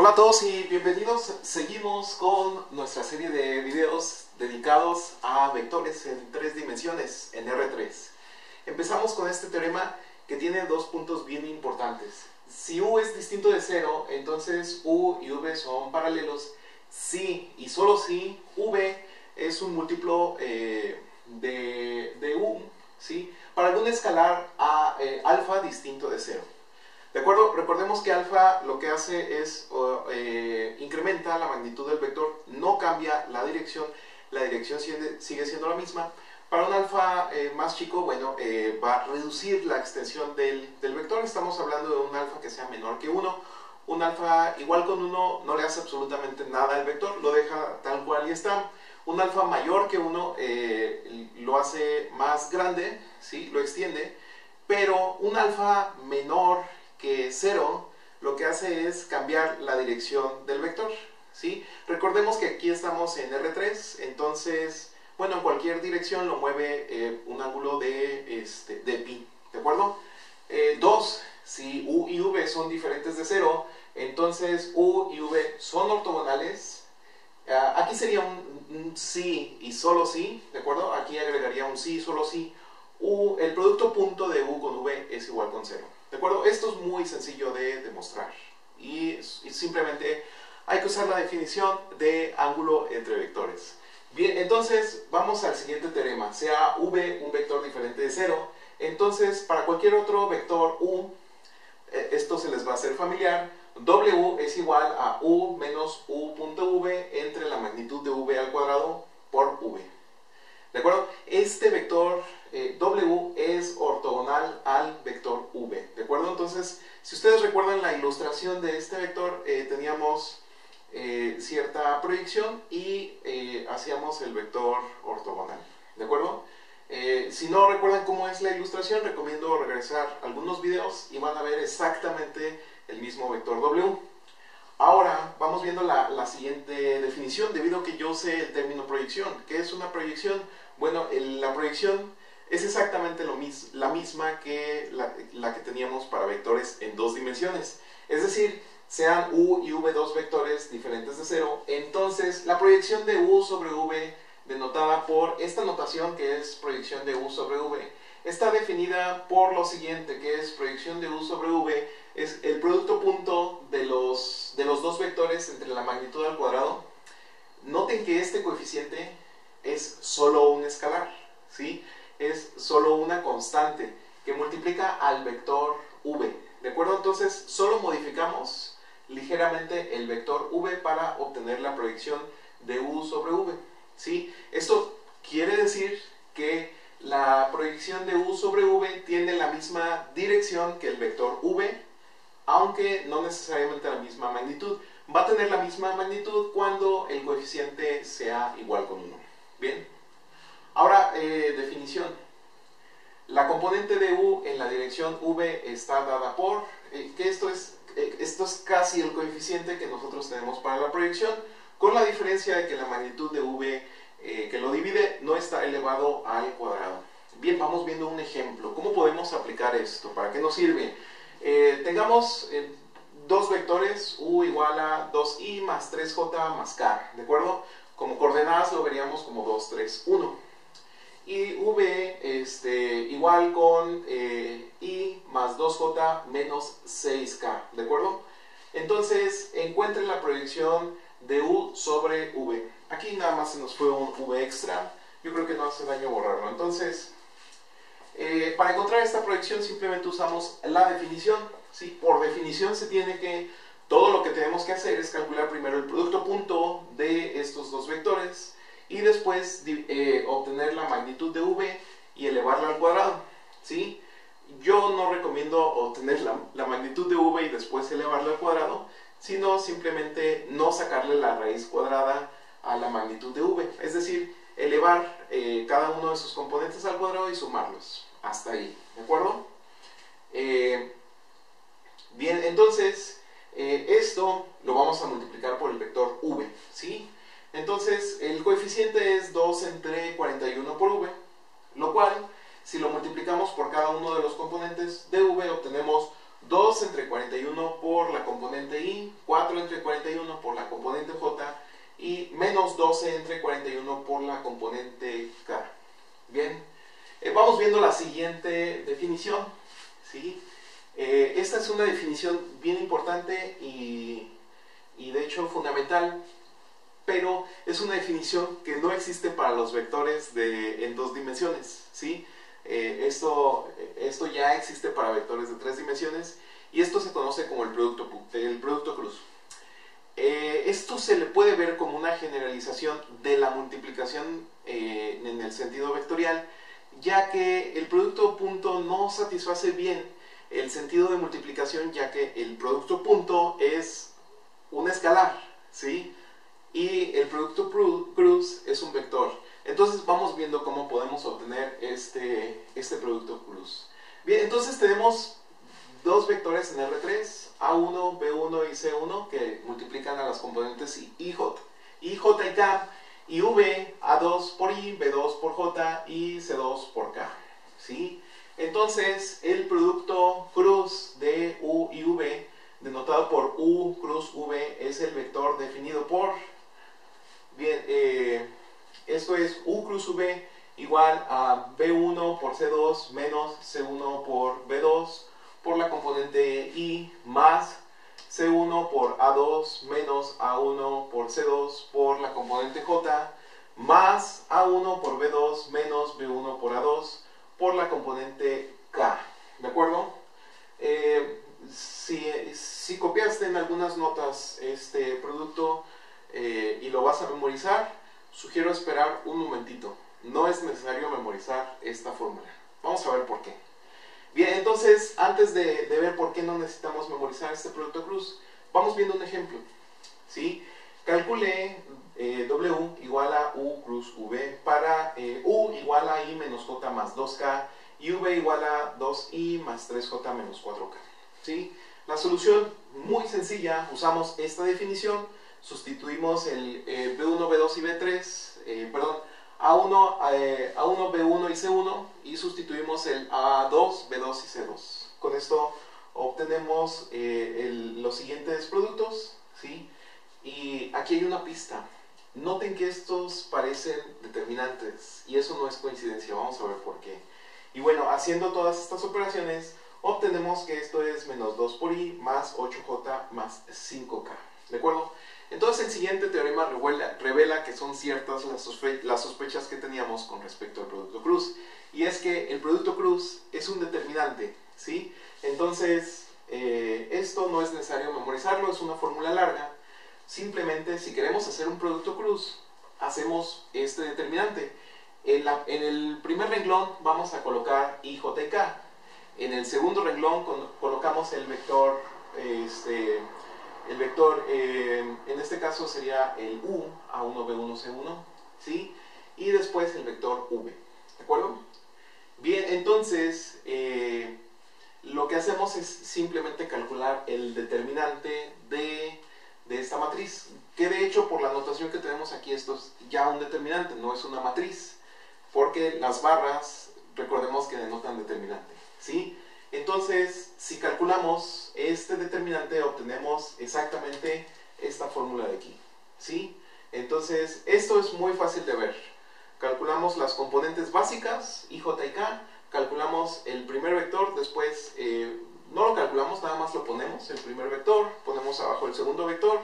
Hola a todos y bienvenidos. Seguimos con nuestra serie de videos dedicados a vectores en tres dimensiones, en R3. Empezamos con este teorema que tiene dos puntos bien importantes. Si U es distinto de 0, entonces U y V son paralelos. Si y solo si V es un múltiplo de U, ¿sí?, para algún escalar alfa distinto de 0. ¿De acuerdo? Recordemos que alfa lo que hace es incrementa la magnitud del vector, no cambia la dirección sigue siendo la misma. Para un alfa más chico, bueno, va a reducir la extensión del vector. Estamos hablando de un alfa que sea menor que 1. Un alfa igual con 1 no le hace absolutamente nada al vector, lo deja tal cual y está. Un alfa mayor que 1 lo hace más grande, ¿sí?, lo extiende. Pero un alfa menor que 0 lo que hace es cambiar la dirección del vector, ¿sí? Recordemos que aquí estamos en R3, entonces, bueno, en cualquier dirección lo mueve un ángulo de pi, ¿de acuerdo? 2, si U y V son diferentes de 0, entonces U y V son ortogonales. Aquí sería un sí y solo sí, ¿de acuerdo? Aquí agregaría un sí y solo sí. El producto punto de U con V es igual con 0. ¿De acuerdo? Esto es muy sencillo de demostrar y simplemente hay que usar la definición de ángulo entre vectores. Bien, entonces vamos al siguiente teorema. Sea V un vector diferente de 0, entonces para cualquier otro vector U, esto se les va a hacer familiar. W es igual a U menos U.V entre la magnitud de V al cuadrado por V. ¿De acuerdo? Este vector W es ortogonal al vector V. ¿De acuerdo? Entonces, si ustedes recuerdan la ilustración de este vector, teníamos cierta proyección y hacíamos el vector ortogonal. ¿De acuerdo? Si no recuerdan cómo es la ilustración, recomiendo regresar a algunos videos y van a ver exactamente el mismo vector W. Ahora vamos viendo la siguiente definición, debido a que yo sé el término proyección. ¿Qué es una proyección? Bueno, la proyección es exactamente la misma que la que teníamos para vectores en dos dimensiones. Es decir, sean U y V dos vectores diferentes de 0, entonces la proyección de U sobre V, denotada por esta notación que es proyección de U sobre V, está definida por lo siguiente, que es proyección de U sobre V, es el producto punto de los dos vectores entre la magnitud al cuadrado. Noten que este coeficiente es solo un escalar, ¿sí? Es solo una constante que multiplica al vector V. ¿De acuerdo? Entonces solo modificamos ligeramente el vector V para obtener la proyección de U sobre V, ¿sí? Esto quiere decir que la proyección de U sobre V tiene la misma dirección que el vector V, aunque no necesariamente la misma magnitud. Va a tener la misma magnitud cuando el coeficiente sea igual con 1. Bien. Ahora, definición. La componente de U en la dirección V está dada por, que esto es casi el coeficiente que nosotros tenemos para la proyección, con la diferencia de que la magnitud de V que lo divide no está elevado al cuadrado. Bien, vamos viendo un ejemplo. ¿Cómo podemos aplicar esto? ¿Para qué nos sirve? Tengamos dos vectores, U igual a 2i más 3j más k, ¿de acuerdo? Como coordenadas lo veríamos como 2, 3, 1. Y V igual con i más 2j menos 6k, ¿de acuerdo? Entonces, encuentren la proyección de U sobre V. Aquí nada más se nos fue un V extra. Yo creo que no hace daño borrarlo. Entonces, para encontrar esta proyección simplemente usamos la definición, ¿sí? Por definición se tiene que, todo lo que tenemos que hacer es calcular primero el producto punto de estos dos vectores y después obtener la magnitud de V y elevarla al cuadrado, ¿sí? Yo no recomiendo obtener la magnitud de V y después elevarla al cuadrado, sino simplemente no sacarle la raíz cuadrada a la magnitud de V, es decir, elevar cada uno de sus componentes al cuadrado y sumarlos. Hasta ahí, ¿de acuerdo? Bien, entonces esto lo vamos a multiplicar por el vector V, ¿sí? Entonces el coeficiente es 2 entre 41 por V, lo cual si lo multiplicamos por cada uno de los componentes de V obtenemos 2 entre 41 por la componente i, 4 entre 41 por la componente j y menos 12 entre 41 por la componente k. Bien, vamos viendo la siguiente definición, ¿sí? Esta es una definición bien importante y de hecho fundamental, pero es una definición que no existe para los vectores en dos dimensiones, ¿sí? Esto ya existe para vectores de tres dimensiones y esto se conoce como el producto cruz. Esto se le puede ver como una generalización de la multiplicación en el sentido vectorial, ya que el producto punto no satisface bien el sentido de multiplicación, ya que el producto punto es un escalar, ¿sí? Y el producto cruz es un vector. Entonces vamos viendo cómo podemos obtener este producto cruz. Bien, entonces tenemos dos vectores en R3, A1, B1 y C1, que multiplican a las componentes I, J y K, y V, A2 por I, B2 por J y C2 por K, ¿sí? Entonces el producto cruz de U y V, denotado por U cruz V, es el vector definido por, bien, esto es U cruz V igual a B1 por C2 menos C1 por B2 por la componente I más C1 por A2 menos A1 por C2 por la componente J más A1 por B2 menos B1 por A2 por la componente K. ¿De acuerdo? Si copiaste en algunas notas este producto y lo vas a memorizar, sugiero esperar un momentito. No es necesario memorizar esta fórmula. Vamos a ver por qué. Bien, entonces, antes de ver por qué no necesitamos memorizar este producto cruz, vamos viendo un ejemplo, ¿sí? Calcule W igual a U cruz V para U igual a I menos J más 2K y V igual a 2I más 3J menos 4K, ¿sí? La solución muy sencilla, usamos esta definición, sustituimos el B1, B2 y B3, A1, B1 y C1 y sustituimos el A2, B2 y C2. Con esto obtenemos los siguientes productos, ¿sí? Y aquí hay una pista. Noten que estos parecen determinantes y eso no es coincidencia, vamos a ver por qué. Y bueno, haciendo todas estas operaciones obtenemos que esto es menos 2 por I más 8J más 5K, ¿de acuerdo? Entonces el siguiente teorema revela que son ciertas las sospechas que teníamos con respecto al producto cruz. Y es que el producto cruz es un determinante, ¿sí? Entonces esto no es necesario memorizarlo, es una fórmula larga. Simplemente si queremos hacer un producto cruz, hacemos este determinante. En el primer renglón vamos a colocar I, J y K. En el segundo renglón colocamos el vector, en este caso sería el U, A1, B1, C1, ¿sí? Y después el vector V, ¿de acuerdo? Bien, entonces lo que hacemos es simplemente calcular el determinante de esta matriz, que de hecho por la notación que tenemos aquí esto es ya un determinante, no es una matriz, porque las barras, recordemos que denotan determinante, ¿sí? Entonces, si calculamos este determinante, obtenemos exactamente esta fórmula de aquí, ¿sí? Entonces, esto es muy fácil de ver. Calculamos las componentes básicas, I, J y K, calculamos el primer vector, después no lo calculamos, nada más lo ponemos, el primer vector, ponemos abajo el segundo vector,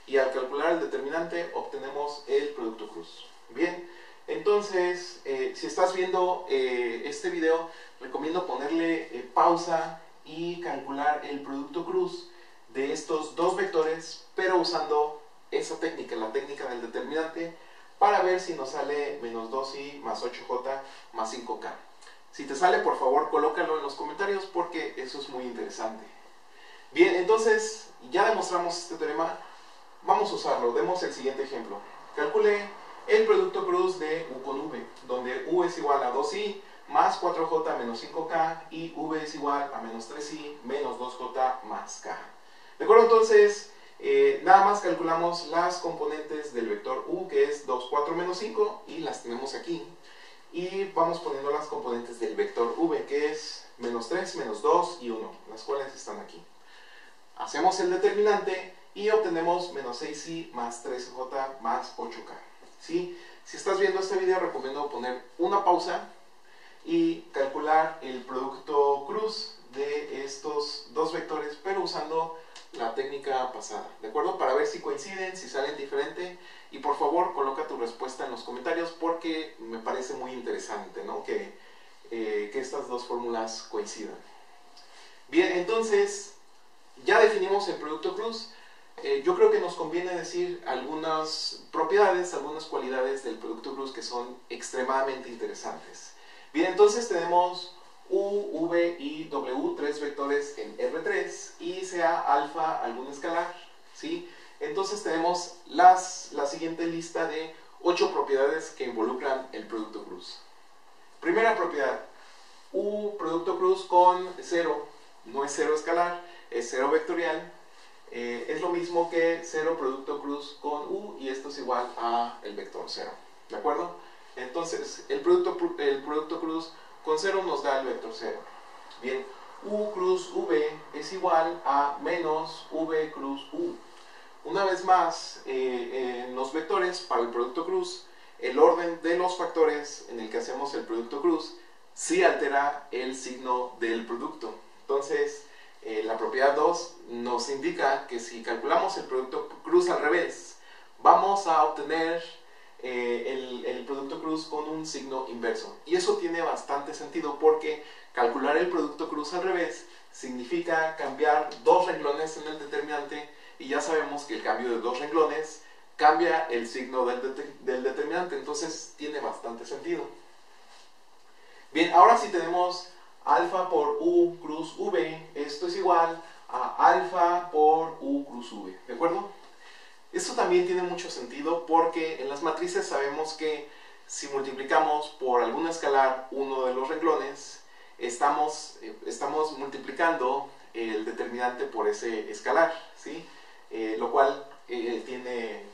y al calcular el determinante obtenemos el producto cruz. Bien, entonces, si estás viendo este video, recomiendo ponerle pausa y calcular el producto cruz de estos dos vectores, pero usando esa técnica, la técnica del determinante, para ver si nos sale menos 2i más 8j más 5k. Si te sale, por favor, colócalo en los comentarios porque eso es muy interesante. Bien, entonces, ya demostramos este teorema, vamos a usarlo. Demos el siguiente ejemplo. Calcule el producto cruz de U con V, donde U es igual a 2i más 4j menos 5k y V es igual a menos 3i menos 2j más k. ¿De acuerdo? Entonces, nada más calculamos las componentes del vector U, que es 2, 4, menos 5, y las tenemos aquí. Y vamos poniendo las componentes del vector V, que es menos 3, menos 2 y 1, las cuales están aquí. Hacemos el determinante y obtenemos menos 6i más 3j más 8k. ¿Sí? Si estás viendo este video, recomiendo poner una pausa y calcular el producto cruz de estos dos vectores, pero usando la técnica pasada, ¿de acuerdo? Para ver si coinciden, si salen diferente, y por favor coloca tu respuesta en los comentarios porque me parece muy interesante, ¿no? que estas dos fórmulas coincidan. Bien, entonces ya definimos el producto cruz. Yo creo que nos conviene decir algunas propiedades, algunas cualidades del producto cruz que son extremadamente interesantes. Bien, entonces tenemos U, V y W, tres vectores en R3, y sea alfa algún escalar, ¿sí? Entonces tenemos la siguiente lista de 8 propiedades que involucran el producto cruz. Primera propiedad, U producto cruz con 0, no es 0 escalar, es 0 vectorial. Es lo mismo que 0 producto cruz con U, y esto es igual a el vector 0, ¿de acuerdo? Entonces, el producto cruz con 0 nos da el vector 0. Bien, U cruz V es igual a menos V cruz U. Una vez más, en los vectores para el producto cruz, el orden de los factores en el que hacemos el producto cruz sí altera el signo del producto. Entonces, la propiedad 2 nos indica que si calculamos el producto cruz al revés, vamos a obtener el producto cruz con un signo inverso. Y eso tiene bastante sentido porque calcular el producto cruz al revés significa cambiar dos renglones en el determinante, y ya sabemos que el cambio de dos renglones cambia el signo del determinante, entonces tiene bastante sentido. Bien, ahora sí tenemos alfa por U cruz V, esto es igual a alfa por U cruz V, ¿de acuerdo? Esto también tiene mucho sentido porque en las matrices sabemos que si multiplicamos por algún escalar uno de los renglones, estamos multiplicando el determinante por ese escalar, ¿sí? Lo cual tiene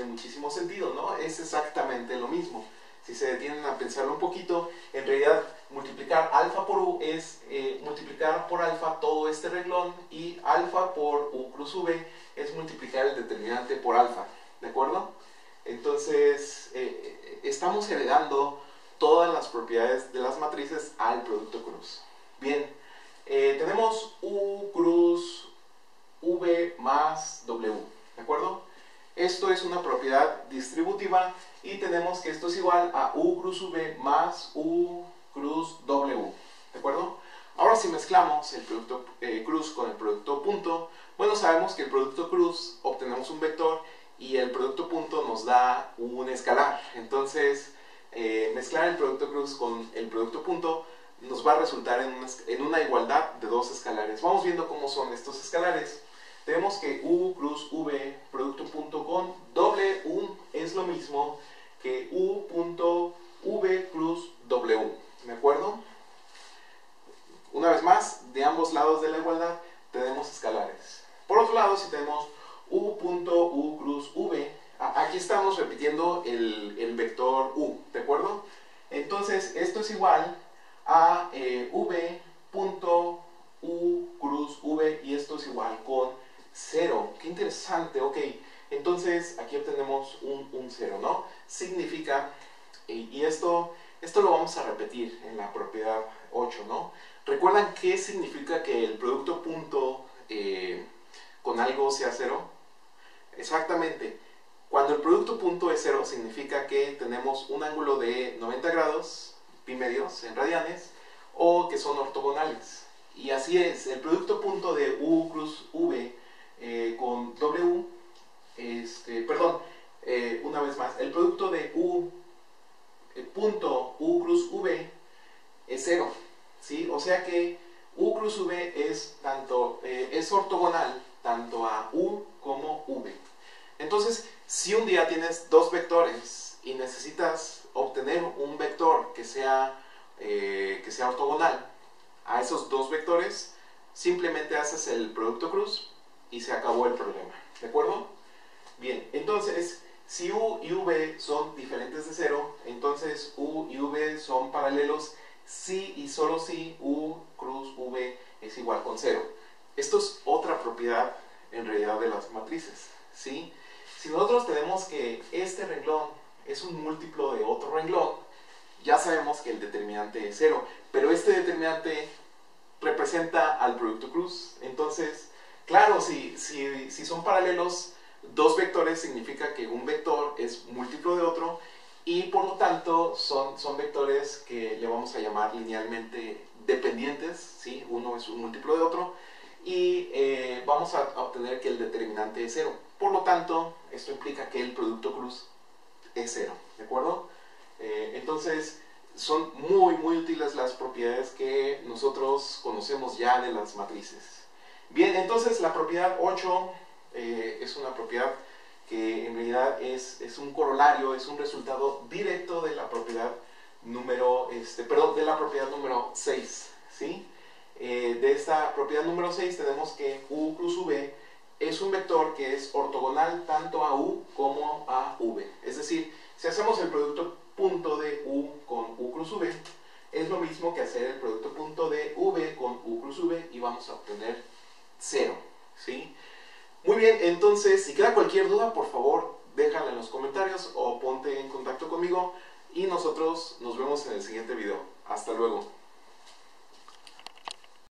muchísimo sentido, ¿no? Es exactamente lo mismo. Si se detienen a pensarlo un poquito, en realidad multiplicar alfa por U es multiplicar por alfa todo este renglón, y alfa por U cruz V es multiplicar el determinante por alfa, ¿de acuerdo? Entonces, estamos heredando todas las propiedades de las matrices al producto cruz. Bien, tenemos U cruz V más W, ¿de acuerdo? Esto es una propiedad distributiva y tenemos que esto es igual a U cruz V más U cruz W, ¿de acuerdo? Ahora si mezclamos el producto cruz con el producto punto, bueno, sabemos que el producto cruz obtenemos un vector y el producto punto nos da un escalar. Entonces, mezclar el producto cruz con el producto punto nos va a resultar en una igualdad de dos escalares. Vamos viendo cómo son estos escalares. Tenemos que U cruz V producto punto con W es lo mismo que U punto V cruz W, ¿de acuerdo? Una vez más, de ambos lados de la igualdad tenemos escalares. Por otro lado, si tenemos U punto U cruz V, aquí estamos repitiendo el vector U, ¿de acuerdo? Entonces, esto es igual a V punto U cruz V, y esto es igual con 0. Qué interesante, ok. Entonces, aquí obtenemos un 0, ¿no? Significa, y esto lo vamos a repetir en la propiedad 8, ¿no? ¿Recuerdan qué significa que el producto punto con algo sea 0? Exactamente. Cuando el producto punto es 0, significa que tenemos un ángulo de 90 grados, pi medios en radianes, o que son ortogonales. Y así es, el producto punto de U cruz V con W, una vez más, el producto de U punto U cruz V es 0, ¿sí? O sea que U cruz V es ortogonal tanto a U como V. Entonces, si un día tienes dos vectores y necesitas obtener un vector que sea ortogonal a esos dos vectores, simplemente haces el producto cruz y se acabó el problema, ¿de acuerdo? Bien, entonces, si U y V son diferentes de 0, entonces U y V son paralelos si y solo si U cruz V es igual con 0. Esto es otra propiedad en realidad de las matrices, ¿sí? Si nosotros tenemos que este renglón es un múltiplo de otro renglón, ya sabemos que el determinante es 0, pero este determinante representa al producto cruz. Entonces, claro, si son paralelos, dos vectores significa que un vector es múltiplo de otro y por lo tanto son vectores que le vamos a llamar linealmente dependientes, ¿sí? Uno es un múltiplo de otro y vamos a obtener que el determinante es 0. Por lo tanto, esto implica que el producto cruz es 0, ¿de acuerdo? Entonces, son muy útiles las propiedades que nosotros conocemos ya de las matrices. Bien, entonces la propiedad 8 es una propiedad que en realidad es un corolario, es un resultado directo de la propiedad número, de la propiedad número 6, ¿sí? De esta propiedad número 6 tenemos que U cruz V es un vector que es ortogonal tanto a U como a V. Es decir, si hacemos el producto punto de U con U cruz V, es lo mismo que hacer el producto punto de V con U cruz V y vamos a obtener 0, ¿sí? Muy bien, entonces, si queda cualquier duda, por favor, déjala en los comentarios o ponte en contacto conmigo y nosotros nos vemos en el siguiente video. Hasta luego.